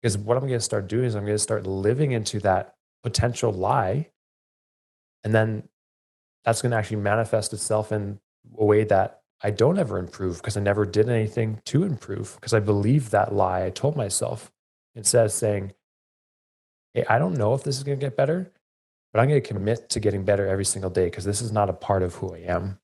Because what I'm going to start doing is I'm going to start living into that potential lie. And then that's going to actually manifest itself in a way that I don't ever improve because I never did anything to improve because I believed that lie I told myself instead of saying, hey, I don't know if this is going to get better, but I'm going to commit to getting better every single day because this is not a part of who I am.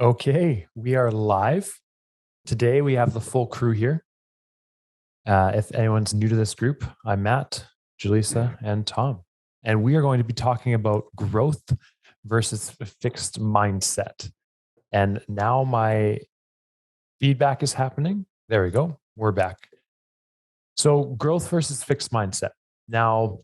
Okay, we are live. Today we have the full crew here. If anyone's new to this group, I'm Matt, Jilisa, and Tom. And we are going to be talking about growth versus a fixed mindset. And now my feedback is happening. There we go. We're back. So, growth versus fixed mindset. Now,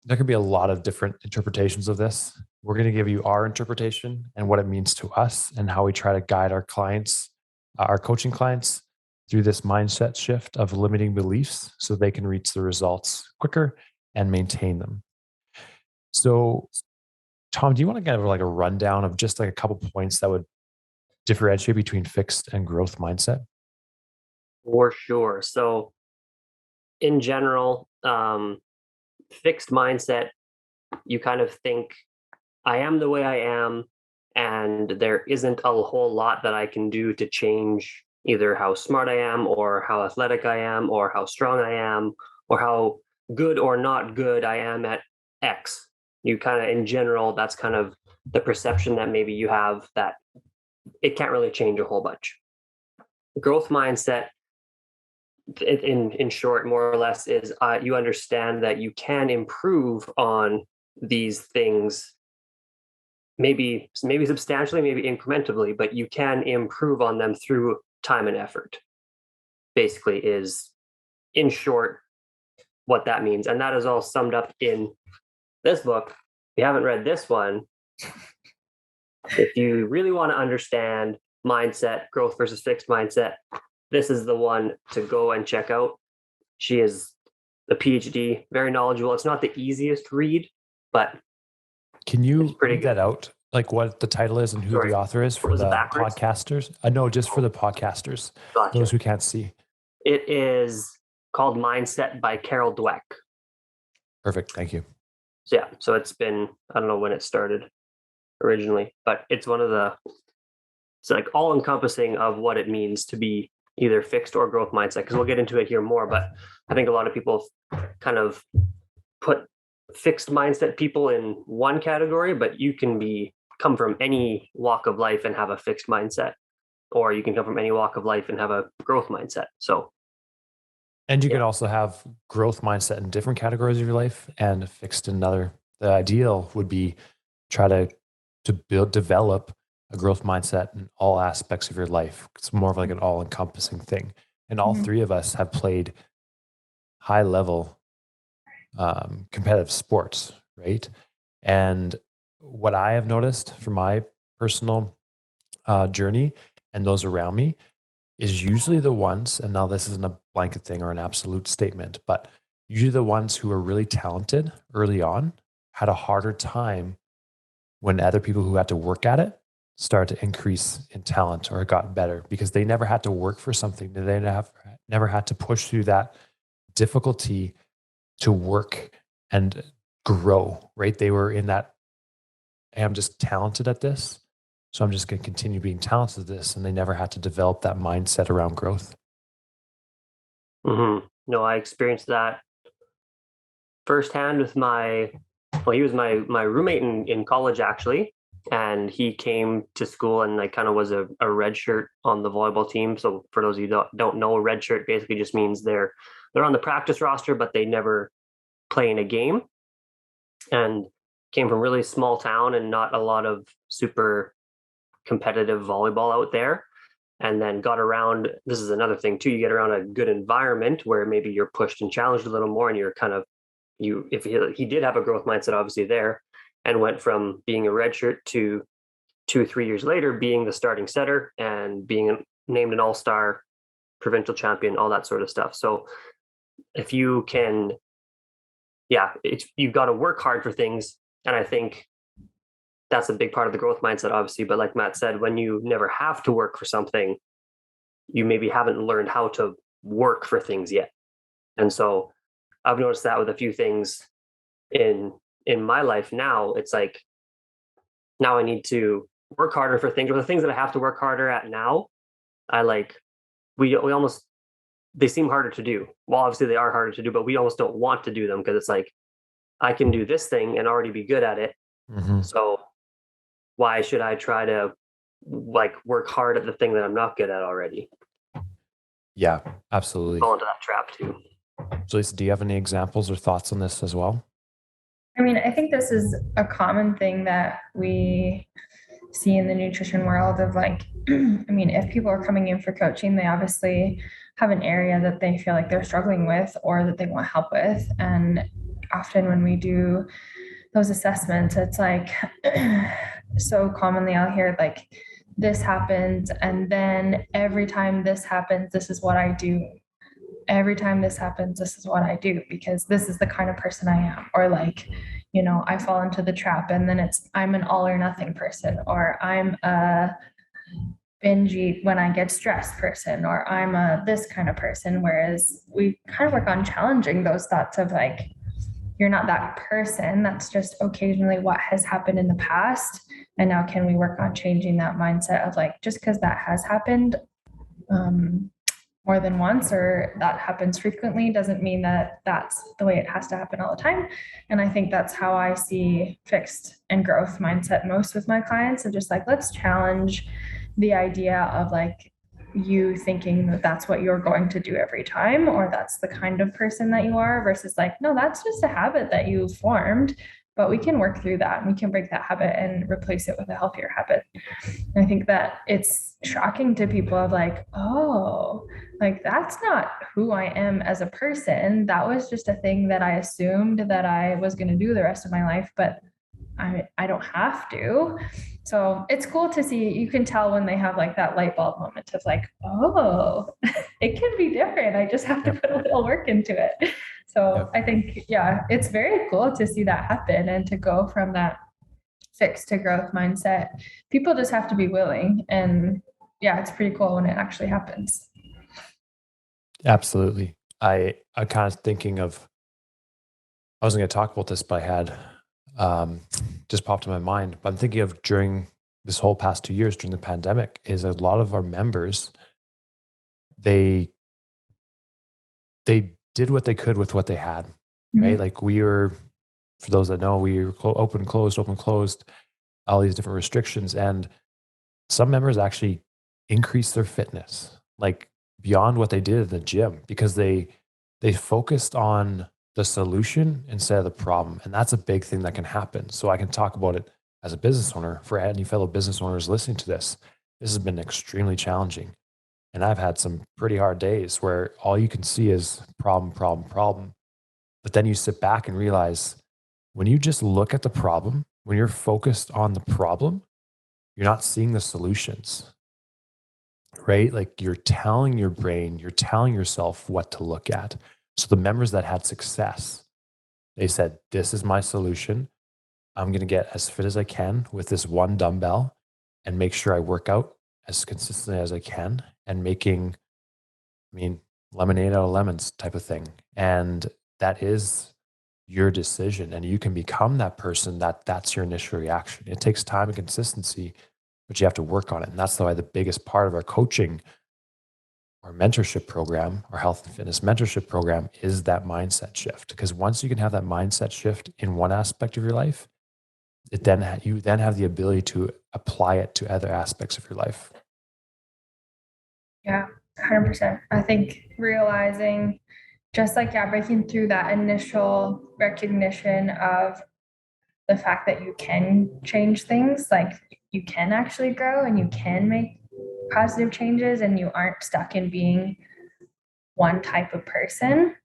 there can be a lot of different interpretations of this. We're going to give you our interpretation and what it means to us and how we try to guide our clients, our coaching clients, through this mindset shift of limiting beliefs so they can reach the results quicker and maintain them. So, Tom, do you want to give like a rundown of just like a couple points that would differentiate between fixed and growth mindset? For sure. So, in general, fixed mindset, you kind of think, I am the way I am, and there isn't a whole lot that I can do to change either how smart I am, or how athletic I am, or how strong I am, or how good or not good I am at X. You kind of, in general, that's kind of the perception that maybe you have, that it can't really change a whole bunch. Growth mindset, in short, more or less, is you understand that you can improve on these things, maybe substantially, maybe incrementally, but you can improve on them through time and effort. Basically, is in short what that means, and that is all summed up in this book. If you haven't read this one, if you really want to understand mindset, growth versus fixed mindset, this is the one to go and check out. She is a PhD, very knowledgeable. It's not the easiest read, but Can it's you pretty read good. that out? Like what the title is and who Sorry, the author is what for was it the backwards? podcasters? No, just for the podcasters, those Gotcha. who can't see. It is called Mindset by Carol Dweck. Perfect. Thank you. So yeah, so it's been, I don't know when it started originally, but it's one of the, it's like all encompassing of what it means to be either fixed or growth mindset. Because we'll get into it here more, but I think a lot of people kind of put fixed mindset people in one category, but you can come from any walk of life and have a fixed mindset, or you can come from any walk of life and have a growth mindset. So And you yeah. can also have growth mindset in different categories of your life and fixed in another. The ideal would be try to develop a growth mindset in all aspects of your life. It's more of like an all encompassing thing. And all three of us have played high level competitive sports, right? And what I have noticed from my personal journey and those around me is usually the ones, and now this isn't a blanket thing or an absolute statement, but usually the ones who are really talented early on had a harder time when other people who had to work at it started to increase in talent or got better because they never had to work for something. They never had to push through that difficulty to work and grow, right? They were in that, hey, I'm just talented at this. So I'm just going to continue being talented at this. And they never had to develop that mindset around growth. No, I experienced that firsthand with he was my roommate in college, actually. And he came to school and like kind of was a red shirt on the volleyball team. So for those of you who don't know, a red shirt basically just means they're on the practice roster, but they never play in a game. And came from really small town and not a lot of super competitive volleyball out there. And then got around, this is another thing too, you get around a good environment where maybe you're pushed and challenged a little more, and you're kind of, if he did have a growth mindset obviously there, and went from being a redshirt to 2 3 years later being the starting setter and being named an all-star, provincial champion, all that sort of stuff. So if you can yeah, it's you've got to work hard for things. And I think that's a big part of the growth mindset, obviously. But like Matt said, when you never have to work for something, you maybe haven't learned how to work for things yet. And so I've noticed that with a few things in my life now. It's like now I need to work harder for things, or the things that I have to work harder at now. I like we almost they seem harder to do. Well, obviously they are harder to do, but we almost don't want to do them because it's like I can do this thing and already be good at it. Hmm. So why should I try to like work hard at the thing that I'm not good at already? Yeah, absolutely. Fall into that trap too. Jilisa, do you have any examples or thoughts on this as well? I mean, I think this is a common thing that we see in the nutrition world of like, I mean, if people are coming in for coaching, they obviously have an area that they feel like they're struggling with or that they want help with. And often when we do those assessments, it's like so commonly I'll hear like, this happens. And then every time this happens, this is what I do. Every time this happens, this is what I do because this is the kind of person I am. Or like, I fall into the trap and then I'm an all or nothing person, or I'm a binge eat when I get stressed person, or I'm a this kind of person. Whereas we kind of work on challenging those thoughts of like, you're not that person. That's just occasionally what has happened in the past. And now can we work on changing that mindset of like, just because that has happened, more than once or that happens frequently doesn't mean that that's the way it has to happen all the time. And I think that's how I see fixed and growth mindset most with my clients of just like, let's challenge the idea of like you thinking that that's what you're going to do every time, or that's the kind of person that you are, versus like, no, that's just a habit that you formed, but we can work through that and we can break that habit and replace it with a healthier habit. And I think that it's shocking to people of like, oh, like that's not who I am as a person. That was just a thing that I assumed that I was going to do the rest of my life, but I don't have to. So it's cool to see. You can tell when they have like that light bulb moment of like, oh, it can be different. I just have to Yep. put a little work into it. So Yep. I think, yeah, it's very cool to see that happen and to go from that fixed to growth mindset. People just have to be willing. And yeah, it's pretty cool when it actually happens. Absolutely. I kind of thinking of, I wasn't going to talk about this, but I had um, just popped in my mind. But I'm thinking of during this whole past 2 years during the pandemic, is a lot of our members, they they did what they could with what they had, right? Mhm. Like we were, for those that know, we were open, closed, all these different restrictions, and some members actually increased their fitness, like beyond what they did in the gym, because they focused on the solution instead of the problem. And that's a big thing that can happen. So I can talk about it as a business owner for any fellow business owners listening to this. This has been extremely challenging. And I've had some pretty hard days where all you can see is problem, problem, problem. But then you sit back and realize when you just look at the problem, when you're focused on the problem, you're not seeing the solutions, right? Like you're telling your brain, you're telling yourself what to look at. So the members that had success, they said, this is my solution. I'm going to get as fit as I can with this one dumbbell and make sure I work out as consistently as I can and making, I mean, lemonade out of lemons type of thing. And that is your decision. And you can become that person that's your initial reaction. It takes time and consistency, but you have to work on it. And that's why the biggest part of our coaching, our mentorship program, our health and fitness mentorship program is that mindset shift. Because once you can have that mindset shift in one aspect of your life, you then have the ability to apply it to other aspects of your life. Yeah, 100%. I think realizing just like, yeah, breaking through that initial recognition of the fact that you can change things, like you can actually grow and you can make positive changes and you aren't stuck in being one type of person.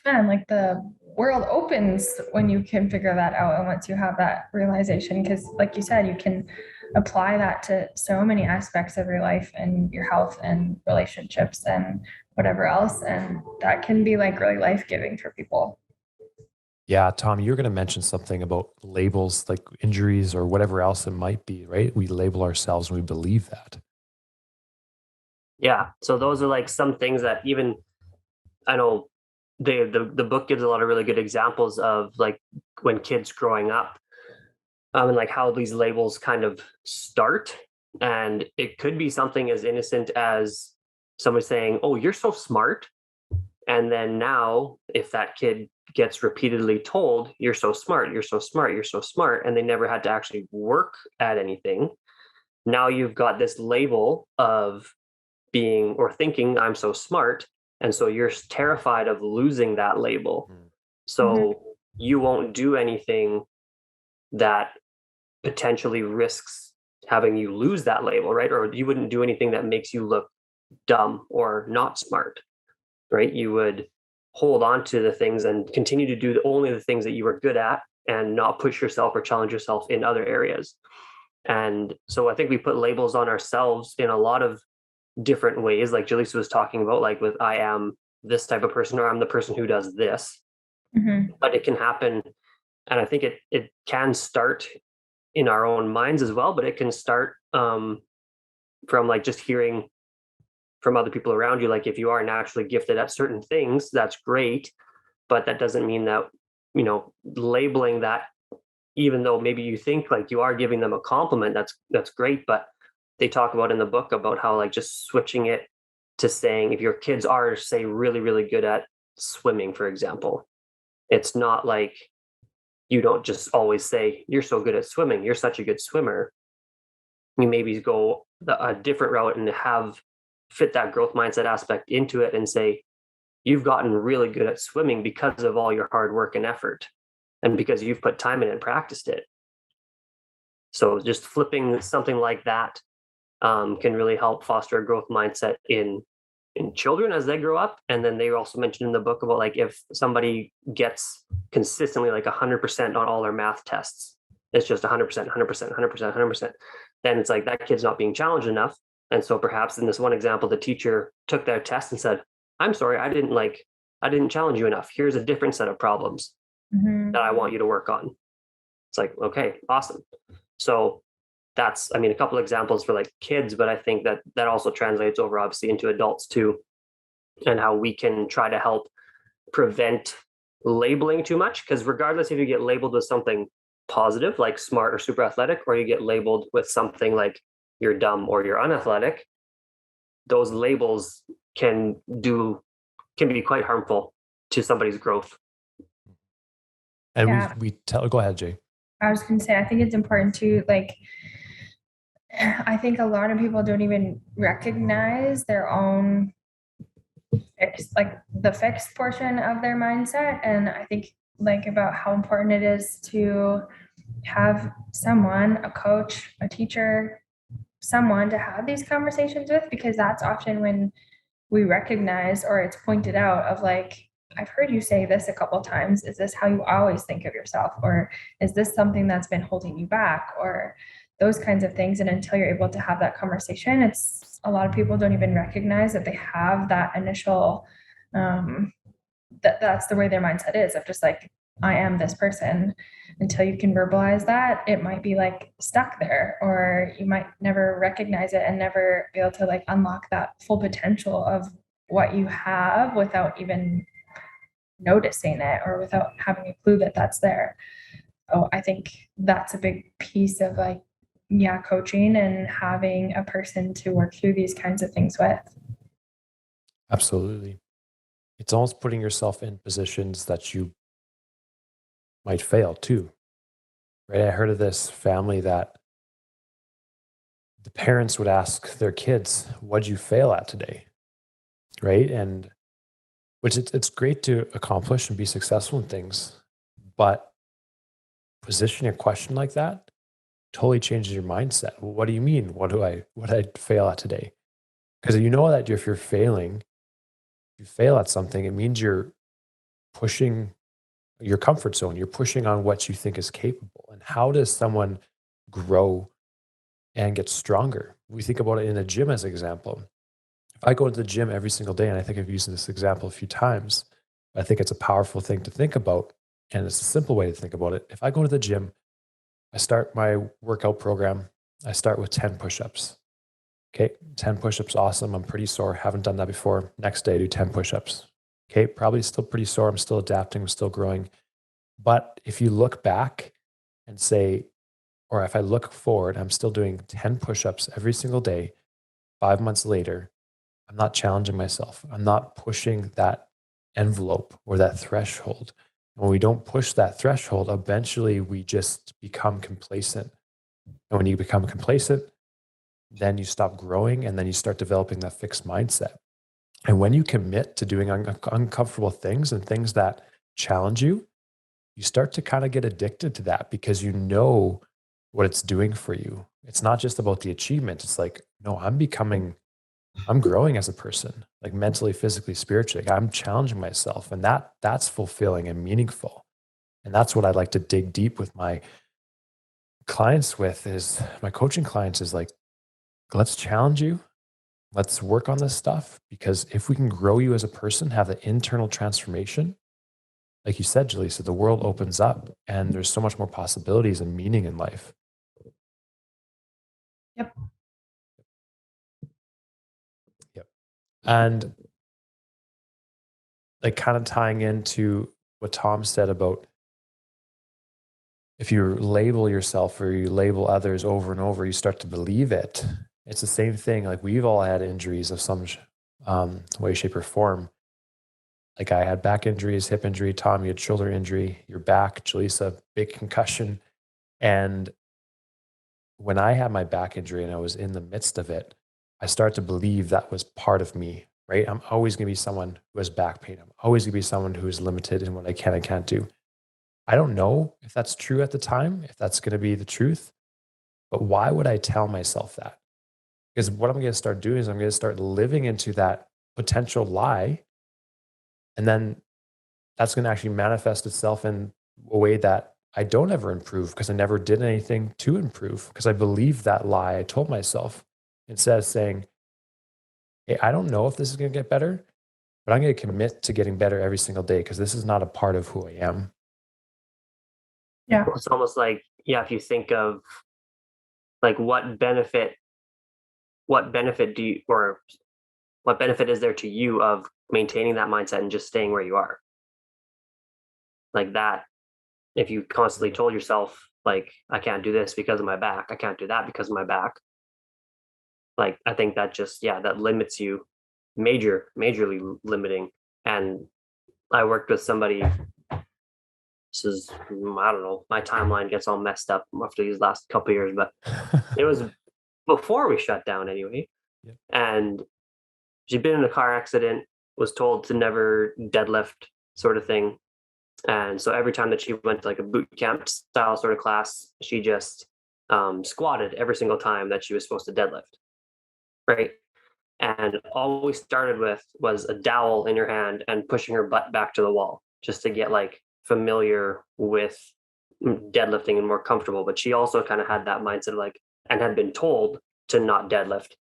And like the world opens when you can figure that out and once you have that realization, because like you said, you can apply that to so many aspects of your life and your health and relationships and whatever else, and that can be like really life-giving for people. Yeah, Tom, you're going to mention something about labels like injuries or whatever else it might be, right? We label ourselves and we believe that. Yeah. So those are like some things that even I know the book gives a lot of really good examples of like when kids growing up, and like how these labels kind of start. And it could be something as innocent as somebody saying, "Oh, you're so smart." And then now, if that kid gets repeatedly told, "You're so smart, you're so smart, you're so smart," and they never had to actually work at anything, now you've got this label of being or thinking, "I'm so smart." And so you're terrified of losing that label. Mm. Mhm. So you won't do anything that potentially risks having you lose that label, right? Or you wouldn't do anything that makes you look dumb or not smart, right? You would hold on to the things and continue to do only the things that you were good at and not push yourself or challenge yourself in other areas. And so I think we put labels on ourselves in a lot of different ways, like Jilisa was talking about, like with I am this type of person or I'm the person who does this. Mhm. But it can happen, and I think it can start in our own minds as well, but it can start from like just hearing from other people around you. Like if you are naturally gifted at certain things, that's great, but that doesn't mean that, labeling that, even though maybe you think like you are giving them a compliment, that's great. But they talk about in the book about how like just switching it to saying if your kids are, say, really really good at swimming, for example, it's not like you don't just always say you're so good at swimming, you're such a good swimmer. You maybe go a different route and have fit that growth mindset aspect into it and say you've gotten really good at swimming because of all your hard work and effort and because you've put time in and practiced it. So just flipping something like that can really help foster a growth mindset in children as they grow up. And then they also mentioned in the book about like if somebody gets consistently like 100% on all their math tests, it's just 100%, 100%, 100%, 100%. Then it's like that kid's not being challenged enough. And so perhaps in this one example, the teacher took their test and said, "I'm sorry, I didn't challenge you enough. Here's a different set of problems Mhm. that I want you to work on." It's like, okay, awesome. So that's, I mean, a couple examples for like kids, but I think that that also translates over obviously into adults too, and how we can try to help prevent labeling too much. Because regardless if you get labeled with something positive like smart or super athletic, or you get labeled with something like you're dumb or you're unathletic, those labels can be quite harmful to somebody's growth. And Yeah, we tell, go ahead, Jay. I was going to say, I think it's important to like, I think a lot of people don't even recognize their own fixed, like the fixed portion of their mindset. And I think like about how important it is to have someone, a coach, a teacher, someone to have these conversations with, because that's often when we recognize or it's pointed out of like, I've heard you say this a couple times. Is this how you always think of yourself? Or is this something that's been holding you back? Or those kinds of things. And until you're able to have that conversation, it's a lot of people don't even recognize that they have that initial, that's the way their mindset is of just like, I am this person. Until you can verbalize that, it might be like stuck there, or you might never recognize it and never be able to like unlock that full potential of what you have without even noticing it or without having a clue that that's there. So I think that's a big piece of like, yeah, coaching and having a person to work through these kinds of things with. Absolutely. It's almost putting yourself in positions that you might fail too, right? I heard of this family that the parents would ask their kids, "What'd you fail at today?" Right? And which it's great to accomplish and be successful in things, but positioning a question like that totally changes your mindset. Well, what do you mean? What did I fail at today? Because you know that if you're failing, if you fail at something, it means you're pushing your comfort zone. You're pushing on what you think is capable. And how does someone grow and get stronger? We think about it in a gym as an example. If I go to the gym every single day, and I think I've used this example a few times, I think it's a powerful thing to think about. And it's a simple way to think about it. If I go to the gym, I start my workout program, I start with 10 push-ups. Okay, 10 push-ups, awesome. I'm pretty sore. Haven't done that before. Next day, I do 10 push-ups. Okay, probably still pretty sore. I'm still adapting. I'm still growing. But if you look back and say, or if I look forward, I'm still doing 10 push-ups every single day. 5 months later, I'm not challenging myself. I'm not pushing that envelope or that threshold. When we don't push that threshold, eventually we just become complacent. And when you become complacent, then you stop growing and then you start developing that fixed mindset. And when you commit to doing uncomfortable things and things that challenge you, you start to kind of get addicted to that because you know what it's doing for you. It's not just about the achievement. It's like, no, I'm growing as a person, like mentally, physically, spiritually. Like I'm challenging myself, and that's fulfilling and meaningful. And that's what I like to dig deep with my clients with is my coaching clients is like, let's challenge you. Let's work on this stuff because if we can grow you as a person, have the internal transformation, like you said, Jilisa, the world opens up and there's so much more possibilities and meaning in life. Yep. Yep. And like kind of tying into what Tom said about if you label yourself or you label others over and over, you start to believe it. It's the same thing. Like we've all had injuries of some way, shape, or form. Like I had back injuries, hip injury. Tom, you had shoulder injury. Your back, Jaleesa, big concussion. And when I had my back injury and I was in the midst of it, I started to believe that was part of me, right? I'm always going to be someone who has back pain. I'm always going to be someone who is limited in what I can and can't do. I don't know if that's true at the time, if that's going to be the truth, but why would I tell myself that? Because what I'm going to start doing is I'm going to start living into that potential lie. And then that's going to actually manifest itself in a way that I don't ever improve because I never did anything to improve because I believed that lie I told myself instead of saying, hey, I don't know if this is going to get better, but I'm going to commit to getting better every single day because this is not a part of who I am. Yeah. It's almost like, yeah, if you think of like what benefit do you, or what benefit is there to you of maintaining that mindset and just staying where you are? Like that, if you constantly told yourself, like, I can't do this because of my back, I can't do that because of my back, like, I think that just, yeah, that limits you, majorly limiting. And I worked with somebody, this is, I don't know, my timeline gets all messed up after these last couple of years, but it was before we shut down anyway. Yeah. And she'd been in a car accident, was told to never deadlift, sort of thing. And so every time that she went to like a boot camp style sort of class, she just squatted every single time that she was supposed to deadlift. Right. And all we started with was a dowel in her hand and pushing her butt back to the wall just to get like familiar with deadlifting and more comfortable. But she also kind of had that mindset of like, and had been told to not deadlift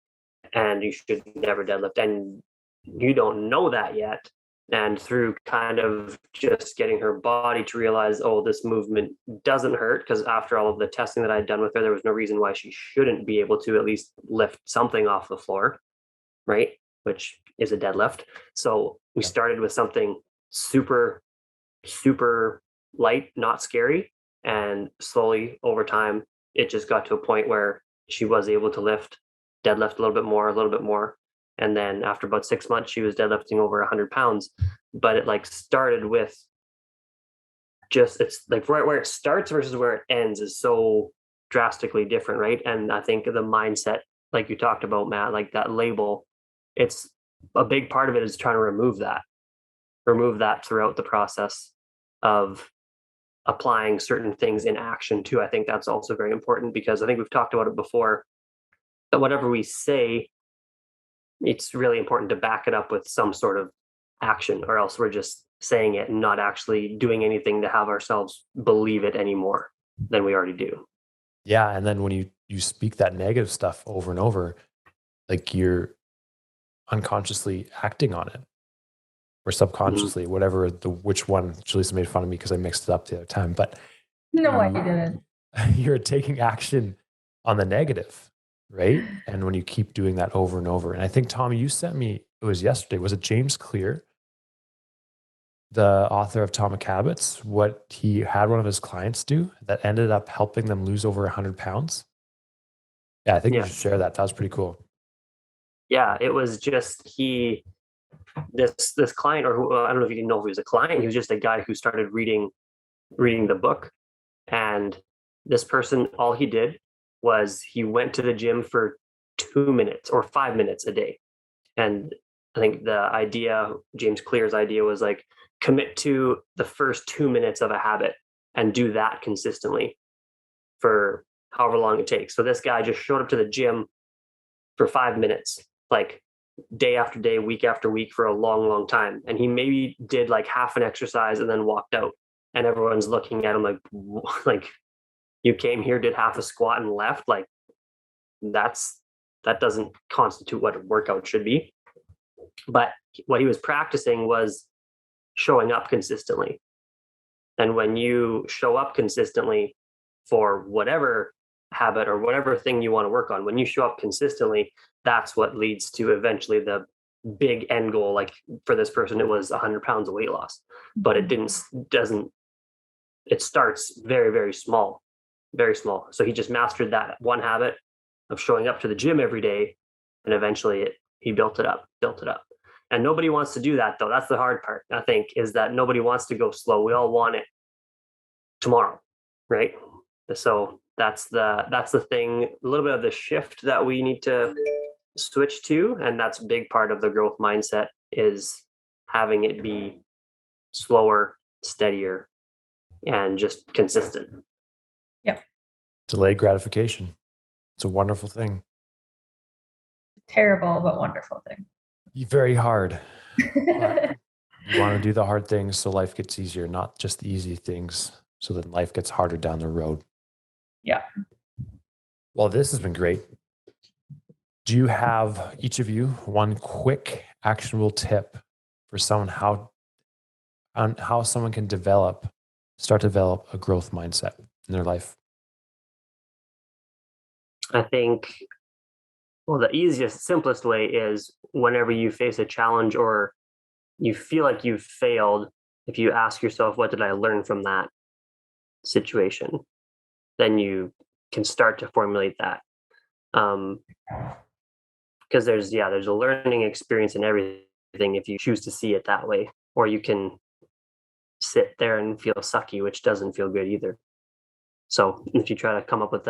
and you should never deadlift. And you don't know that yet. And through kind of just getting her body to realize, oh, this movement doesn't hurt, because after all of the testing that I'd done with her, there was no reason why she shouldn't be able to at least lift something off the floor, right? Which is a deadlift. So we started with something super, super light, not scary. And slowly over time, it just got to a point where she was able to deadlift a little bit more, a little bit more. And then after about 6 months, she was deadlifting over 100 pounds. But it like started with just, it's like where it starts versus where it ends is so drastically different, right? And I think the mindset, like you talked about, Matt, like that label, it's a big part of it is trying to remove that throughout the process of applying certain things in action too. I think that's also very important because I think we've talked about it before that whatever we say, it's really important to back it up with some sort of action, or else we're just saying it and not actually doing anything to have ourselves believe it any more than we already do. Yeah. And then when you speak that negative stuff over and over, like you're unconsciously acting on it, or subconsciously, whatever which one. Jilisa made fun of me because I mixed it up the other time, but No, I didn't. you're taking action on the negative, right? And when you keep doing that over and over, and I think Tommy, you sent me, it was yesterday, was it James Clear, the author of Atomic Habits, what he had one of his clients do that ended up helping them lose over 100 pounds? Yeah, I think you should share that. That was pretty cool. Yeah, it was just this client, or I don't know if you know if he was a client. He was just a guy who started reading the book, and this person, all he did was he went to the gym for 2 minutes or 5 minutes a day. And I think the idea, James Clear's idea, was like, commit to the first 2 minutes of a habit and do that consistently for however long it takes. So this guy just showed up to the gym for 5 minutes, like day after day, week after week, for a long, long time. And he maybe did like half an exercise and then walked out. And everyone's looking at him like you came here, did half a squat and left. Like that doesn't constitute what a workout should be. But what he was practicing was showing up consistently. And when you show up consistently for whatever habit or whatever thing you want to work on, when you show up consistently, that's what leads to eventually the big end goal. Like for this person, it was 100 pounds of weight loss, but it starts very, very small, very small. So he just mastered that one habit of showing up to the gym every day, and eventually he built it up. And nobody wants to do that, though. That's the hard part, I think, is that nobody wants to go slow. We all want it tomorrow, right? So that's the thing, a little bit of the shift that we need to switch to. And that's a big part of the growth mindset, is having it be slower, steadier, and just consistent. Yep. Delayed gratification. It's a wonderful thing. Terrible, but wonderful thing. Very hard. You want to do the hard things so life gets easier, not just the easy things, so that life gets harder down the road. Yeah. Well, this has been great. Do you have, each of you, one quick actionable tip for someone on how someone can start to develop a growth mindset in their life? I think, well, the easiest, simplest way is whenever you face a challenge or you feel like you've failed, if you ask yourself, what did I learn from that situation? Then you can start to formulate that. Because there's a learning experience in everything if you choose to see it that way. Or you can sit there and feel sucky, which doesn't feel good either. So if you try to come up with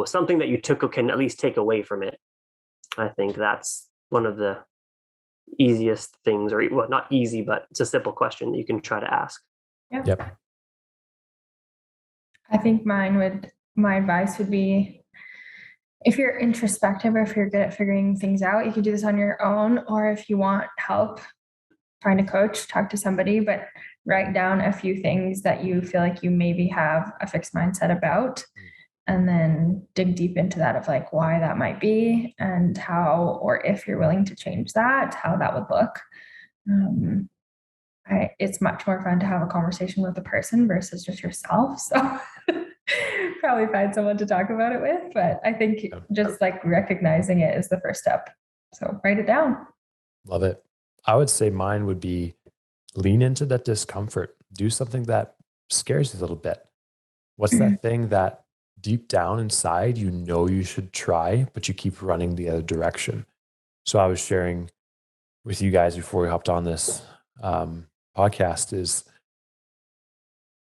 something that you can at least take away from it, I think that's one of the easiest things, or well, not easy, but it's a simple question that you can try to ask. Yep. I think my advice would be, if you're introspective or if you're good at figuring things out, you can do this on your own, or if you want help, find a coach, talk to somebody, but write down a few things that you feel like you maybe have a fixed mindset about, and then dig deep into that of like why that might be and how, or if you're willing to change that, how that would look. It's much more fun to have a conversation with a person versus just yourself. So probably find someone to talk about it with, but I think just like recognizing it is the first step. So write it down. Love it. I would say mine would be lean into that discomfort. Do something that scares you a little bit. What's that thing that deep down inside, you should try, but you keep running the other direction? So I was sharing with you guys before we hopped on this podcast, is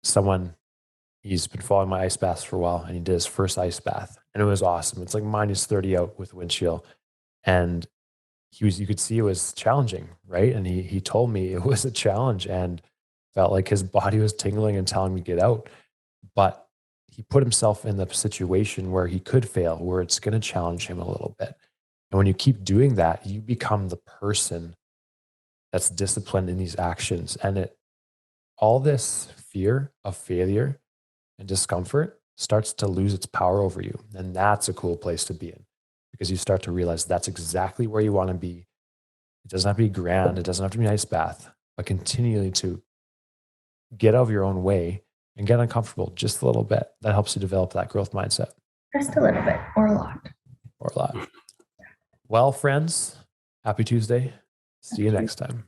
someone, he's been following my ice baths for a while, and he did his first ice bath, and it was awesome. It's like -30 out with wind chill, and you could see it was challenging, right? And he told me it was a challenge and felt like his body was tingling and telling me to get out. But he put himself in the situation where he could fail, where it's going to challenge him a little bit. And when you keep doing that, you become the person that's disciplined in these actions. And all this fear of failure and discomfort starts to lose its power over you. And that's a cool place to be in, because you start to realize that's exactly where you want to be. It doesn't have to be grand. It doesn't have to be an ice bath, but continually to get out of your own way and get uncomfortable just a little bit. That helps you develop that growth mindset. Just a little bit or a lot. Or a lot. Well, friends, happy Tuesday. See you next time.